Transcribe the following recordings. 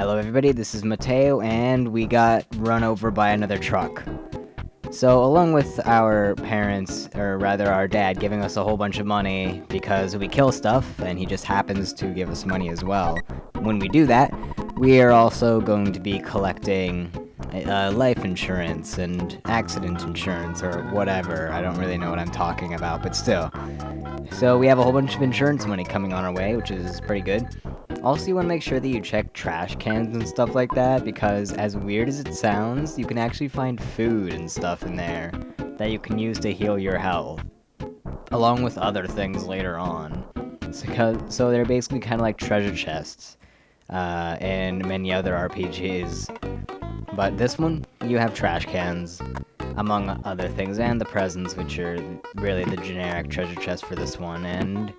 Hello everybody, this is Mateo, and we got run over by another truck. So along with our parents, or rather our dad, giving us a whole bunch of money because we kill stuff, and he just happens to give us money as well. When we do that, we are also going to be collecting life insurance and accident insurance, or whatever. I don't really know what I'm talking about, but still. So we have a whole bunch of insurance money coming on our way, which is pretty good. Also, you want to make sure that you check trash cans and stuff like that, because as weird as it sounds, you can actually find food and stuff in there that you can use to heal your health, along with other things later on. So they're basically kind of like treasure chests in many other RPGs. But this one, you have trash cans, among other things, and the presents, which are really the generic treasure chest for this one, and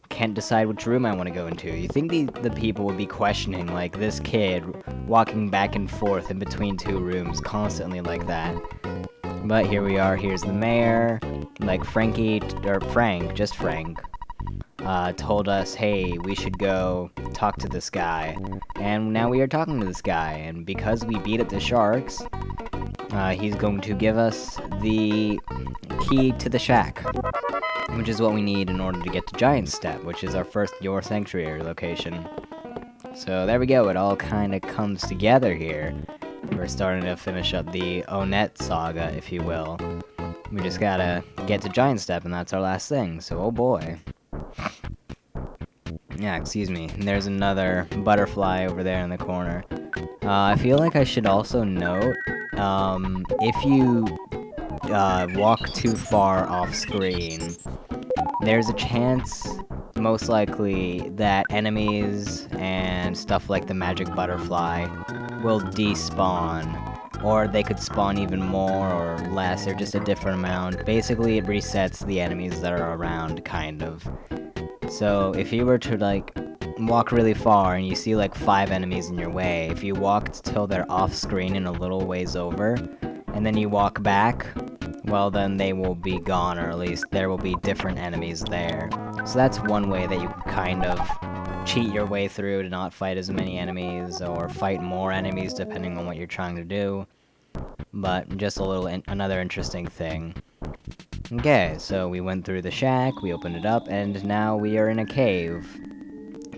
can't decide which room I want to go into. You think the people would be questioning, like, this kid walking back and forth in between two rooms constantly like that. But here we are, here's the mayor, like Frank, told us, hey, we should go talk to this guy. And now we are talking to this guy, and because we beat up the sharks, he's going to give us the key to the shack, which is what we need in order to get to Giant Step, which is our first Your Sanctuary location. So there we go, it all kind of comes together here. We're starting to finish up the Onet saga, if you will. We just gotta get to Giant Step, and that's our last thing, so oh boy. Yeah, excuse me. And there's another butterfly over there in the corner. I feel like I should also note, if you walk too far off screen, there's a chance, most likely, that enemies and stuff like the magic butterfly will despawn, or they could spawn even more or less, or just a different amount. Basically, it resets the enemies that are around, kind of. So if you were to, like, walk really far and you see like 5 enemies in your way, if you walked till they're off screen and a little ways over, and then you walk back, well then they will be gone, or at least there will be different enemies there. So that's one way that you can kind of cheat your way through to not fight as many enemies, or fight more enemies depending on what you're trying to do. But just a little another interesting thing. Okay, so we went through the shack, we opened it up, and now we are in a cave.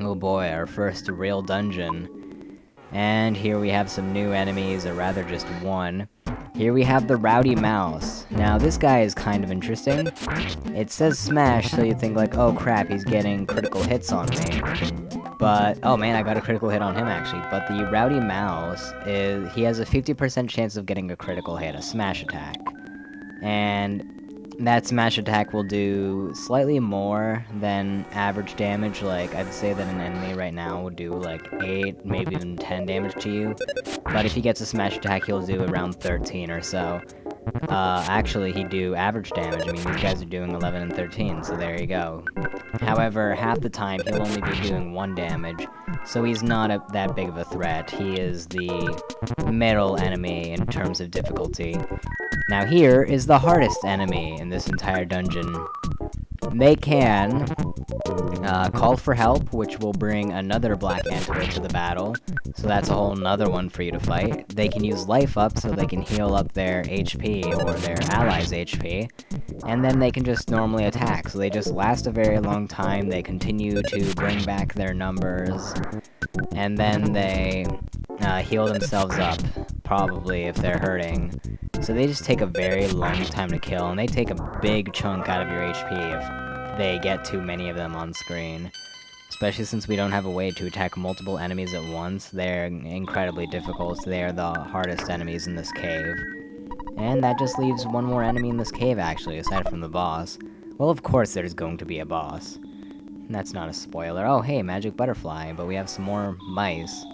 Oh boy, our first real dungeon. And here we have some new enemies, or rather just one. Here we have the Rowdy Mouse. Now this guy is kind of interesting. It says smash, so you think like, oh crap, he's getting critical hits on me. But, oh man, I got a critical hit on him actually. But the Rowdy Mouse, he has a 50% chance of getting a critical hit, a smash attack. And that smash attack will do slightly more than average damage. Like, I'd say that an enemy right now would do like 8, maybe even 10 damage to you. But if he gets a smash attack, he'll do around 13 or so. Actually, he'd do average damage. I mean, these guys are doing 11 and 13, so there you go. However, half the time, he'll only be doing 1 damage, so he's not that big of a threat. He is the middle enemy in terms of difficulty. Now here is the hardest enemy in this entire dungeon. They can call for help, which will bring another black antelope to the battle, so that's a whole nother one for you to fight. They can use life up, so they can heal up their HP, or their allies' HP, and then they can just normally attack, so they just last a very long time. They continue to bring back their numbers, and then they heal themselves up, probably if they're hurting. So they just take a very long time to kill, and they take a big chunk out of your HP if they get too many of them on screen. Especially since we don't have a way to attack multiple enemies at once, they're incredibly difficult. They are the hardest enemies in this cave. And that just leaves one more enemy in this cave, actually, aside from the boss. Well, of course there's going to be a boss. That's not a spoiler. Oh, hey, magic butterfly, but we have some more mice.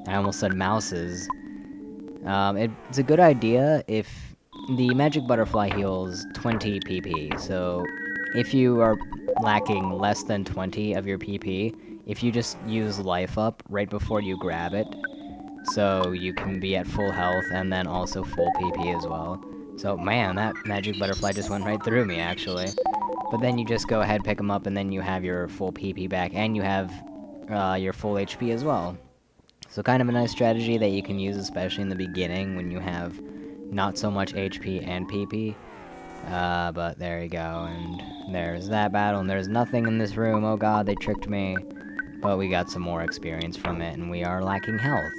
I almost said mouses. It's a good idea if the magic butterfly heals 20 PP, so if you are lacking less than 20 of your PP, if you just use life up right before you grab it, so you can be at full health and then also full PP as well. So man, that magic butterfly just went right through me actually. But then you just go ahead, pick them up, and then you have your full PP back, and you have your full HP as well. So kind of a nice strategy that you can use, especially in the beginning when you have not so much HP and PP. But there you go, and there's that battle, and there's nothing in this room. Oh god, they tricked me. But we got some more experience from it, and we are lacking health.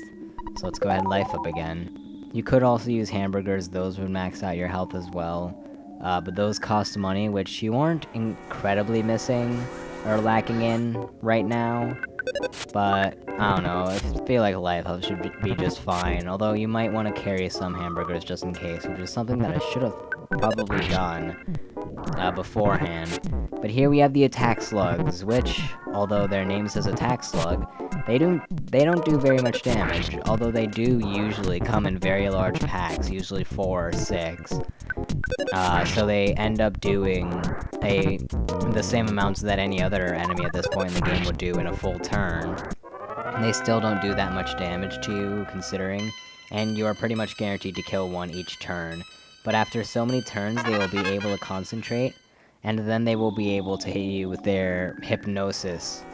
So let's go ahead and life up again. You could also use hamburgers, those would max out your health as well. But those cost money, which you aren't incredibly missing or lacking in right now. But, I don't know, I feel like life health should be just fine. Although you might want to carry some hamburgers just in case, which is something that I should have probably done beforehand. But here we have the attack slugs, which, although their name says attack slug, they don't do very much damage, although they do usually come in very large packs, usually 4 or 6. So they end up doing the same amounts that any other enemy at this point in the game would do in a full turn. And they still don't do that much damage to you, considering, and you are pretty much guaranteed to kill one each turn. But after so many turns, they will be able to concentrate, and then they will be able to hit you with their hypnosis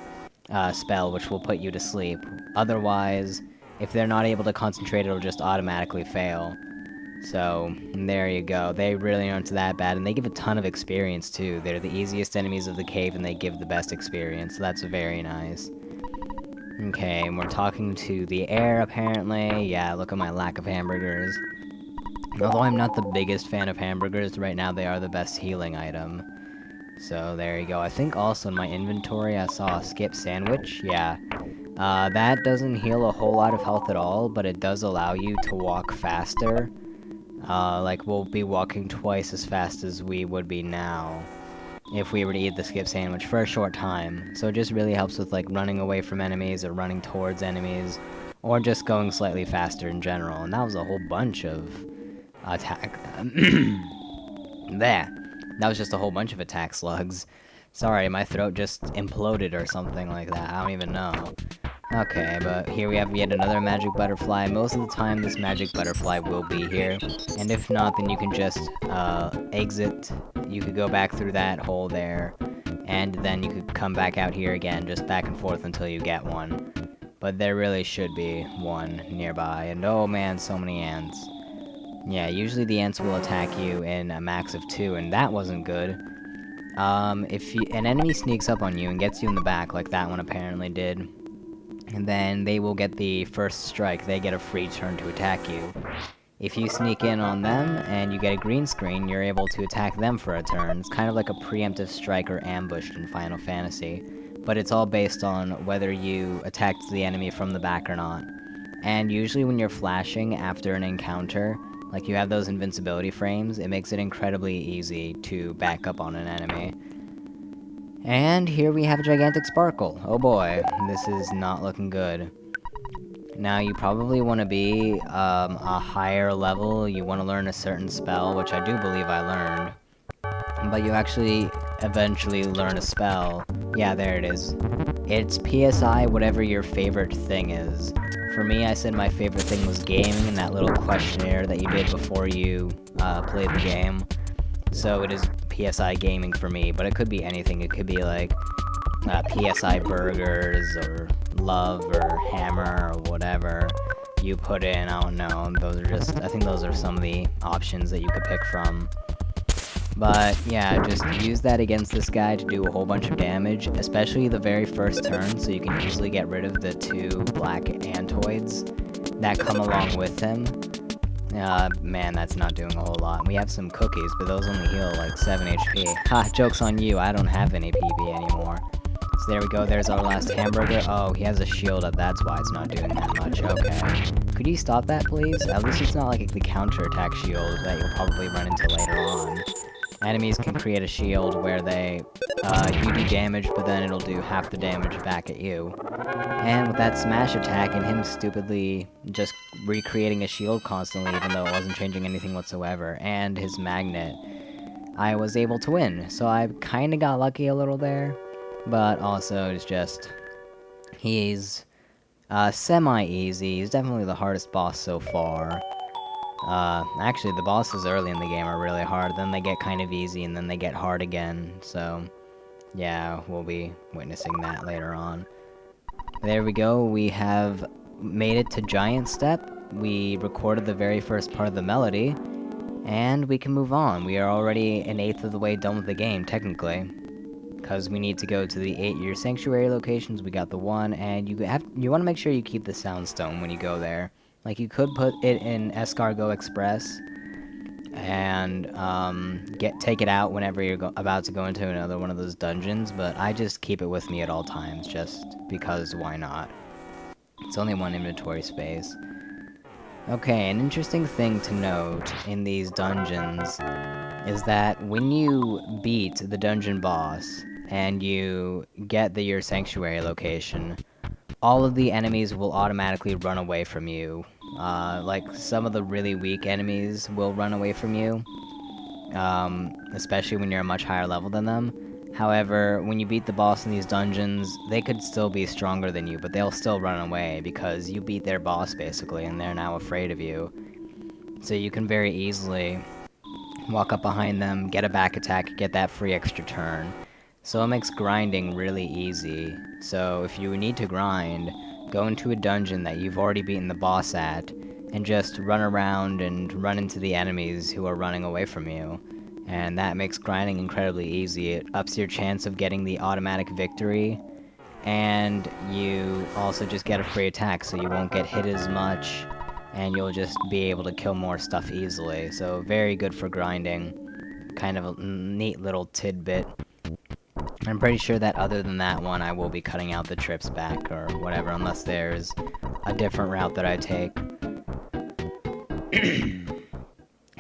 spell, which will put you to sleep. Otherwise, if they're not able to concentrate, it'll just automatically fail. So, there you go. They really aren't that bad, and they give a ton of experience, too. They're the easiest enemies of the cave, and they give the best experience, so that's very nice. Okay, and we're talking to the air, apparently. Yeah, look at my lack of hamburgers. Although I'm not the biggest fan of hamburgers, right now they are the best healing item. So, there you go. I think also in my inventory I saw a skip sandwich. Yeah. That doesn't heal a whole lot of health at all, but it does allow you to walk faster. Like, we'll be walking twice as fast as we would be now if we were to eat the skip sandwich for a short time. So it just really helps with, like, running away from enemies or running towards enemies, or just going slightly faster in general. And that was a whole bunch of attack... There. That was just a whole bunch of attack slugs. Sorry, my throat just imploded or something like that. I don't even know. Okay, but here we have yet another magic butterfly. Most of the time, this magic butterfly will be here. And if not, then you can just exit. You could go back through that hole there. And then you could come back out here again, just back and forth until you get one. But there really should be one nearby. And oh man, so many ants. Yeah, usually the ants will attack you in a max of 2, and that wasn't good. If an enemy sneaks up on you and gets you in the back, like that one apparently did, and then they will get the first strike. They get a free turn to attack you. If you sneak in on them and you get a green screen, you're able to attack them for a turn. It's kind of like a preemptive strike or ambushed in Final Fantasy, but it's all based on whether you attacked the enemy from the back or not. And usually when you're flashing after an encounter, like you have those invincibility frames, it makes it incredibly easy to back up on an enemy. And here we have a gigantic sparkle. Oh boy, this is not looking good. Now you probably want to be a higher level, you want to learn a certain spell, which I do believe I learned. But you actually eventually learn a spell. Yeah, there it is. It's PSI, whatever your favorite thing is. For me, I said my favorite thing was gaming, and that little questionnaire that you did before you played the game. So it is PSI gaming for me, but it could be anything. It could be like PSI burgers, or love, or hammer, or whatever you put in. I don't know. Those are just, I think those are some of the options that you could pick from. But yeah, just use that against this guy to do a whole bunch of damage, especially the very first turn, so you can easily get rid of the 2 black antoids that come along with him. Man, that's not doing a whole lot. We have some cookies, but those only heal like 7 HP. Ha, joke's on you, I don't have any PB anymore. So there we go, there's our last hamburger. Oh, he has a shield up, that's why it's not doing that much. Okay. Could you stop that, please? At least it's not like the counter-attack shield that you'll probably run into later on. Enemies can create a shield where they, you do damage, but then it'll do half the damage back at you. And with that smash attack and him stupidly just recreating a shield constantly, even though it wasn't changing anything whatsoever, and his magnet, I was able to win. So I kinda got lucky a little there, but also it's just, he's semi-easy. He's definitely the hardest boss so far. Actually, the bosses early in the game are really hard, then they get kind of easy, and then they get hard again, so yeah, we'll be witnessing that later on. There we go, we have made it to Giant Step. We recorded the very first part of the melody, and we can move on. We are already an eighth of the way done with the game, technically. Because we need to go to the 8-year sanctuary locations. We got the one, and you want to make sure you keep the soundstone when you go there. Like, you could put it in Escargot Express, and take it out whenever you're about to go into another one of those dungeons, but I just keep it with me at all times, just because why not? It's only one inventory space. Okay, an interesting thing to note in these dungeons is that when you beat the dungeon boss and you get your sanctuary location, all of the enemies will automatically run away from you. Like, some of the really weak enemies will run away from you, especially when you're a much higher level than them. However, when you beat the boss in these dungeons, they could still be stronger than you, but they'll still run away because you beat their boss, basically, and they're now afraid of you. So you can very easily walk up behind them, get a back attack, get that free extra turn. So it makes grinding really easy. So if you need to grind, go into a dungeon that you've already beaten the boss at, and just run around and run into the enemies who are running away from you. And that makes grinding incredibly easy. It ups your chance of getting the automatic victory, and you also just get a free attack, so you won't get hit as much, and you'll just be able to kill more stuff easily. So very good for grinding. Kind of a neat little tidbit. I'm pretty sure that other than that one, I will be cutting out the trips back or whatever, unless there's a different route that I take.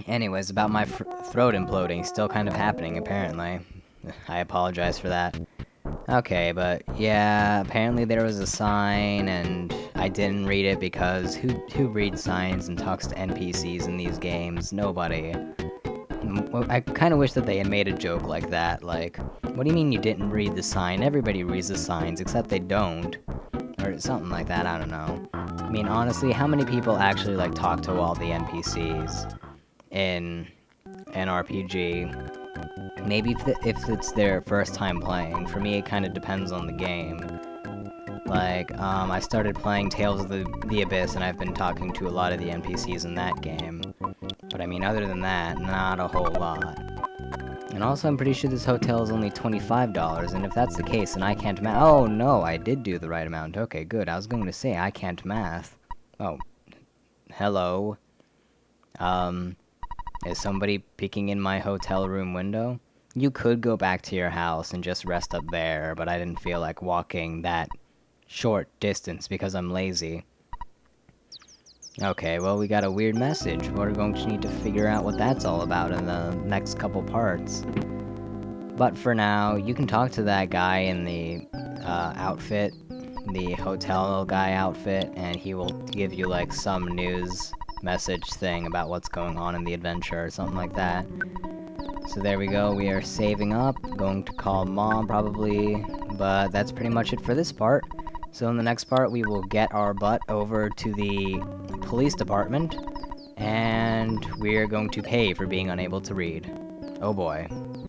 Anyways, about my throat imploding, still kind of happening, apparently. I apologize for that. Okay, but yeah, apparently there was a sign, and I didn't read it because who reads signs and talks to NPCs in these games? Nobody. I kind of wish that they had made a joke like that, like, what do you mean you didn't read the sign? Everybody reads the signs, except they don't. Or something like that, I don't know. I mean, honestly, how many people actually, like, talk to all the NPCs in an RPG? Maybe if it's their first time playing. For me, it kind of depends on the game. Like, I started playing Tales of the Abyss, and I've been talking to a lot of the NPCs in that game. But I mean, other than that, not a whole lot. And also, I'm pretty sure this hotel is only $25, and if that's the case, then I can't math. Oh, no, I did do the right amount. Okay, good. I was going to say, I can't math. Oh. Hello. Is somebody peeking in my hotel room window? You could go back to your house and just rest up there, but I didn't feel like walking that short distance because I'm lazy. Okay, well, we got a weird message. We're going to need to figure out what that's all about in the next couple parts. But for now, you can talk to that guy in the outfit, the hotel guy outfit, and he will give you, like, some news message thing about what's going on in the adventure or something like that. So there we go, we are saving up, going to call Mom probably, but that's pretty much it for this part. So in the next part, we will get our butt over to the police department, and we're going to pay for being unable to read. Oh boy.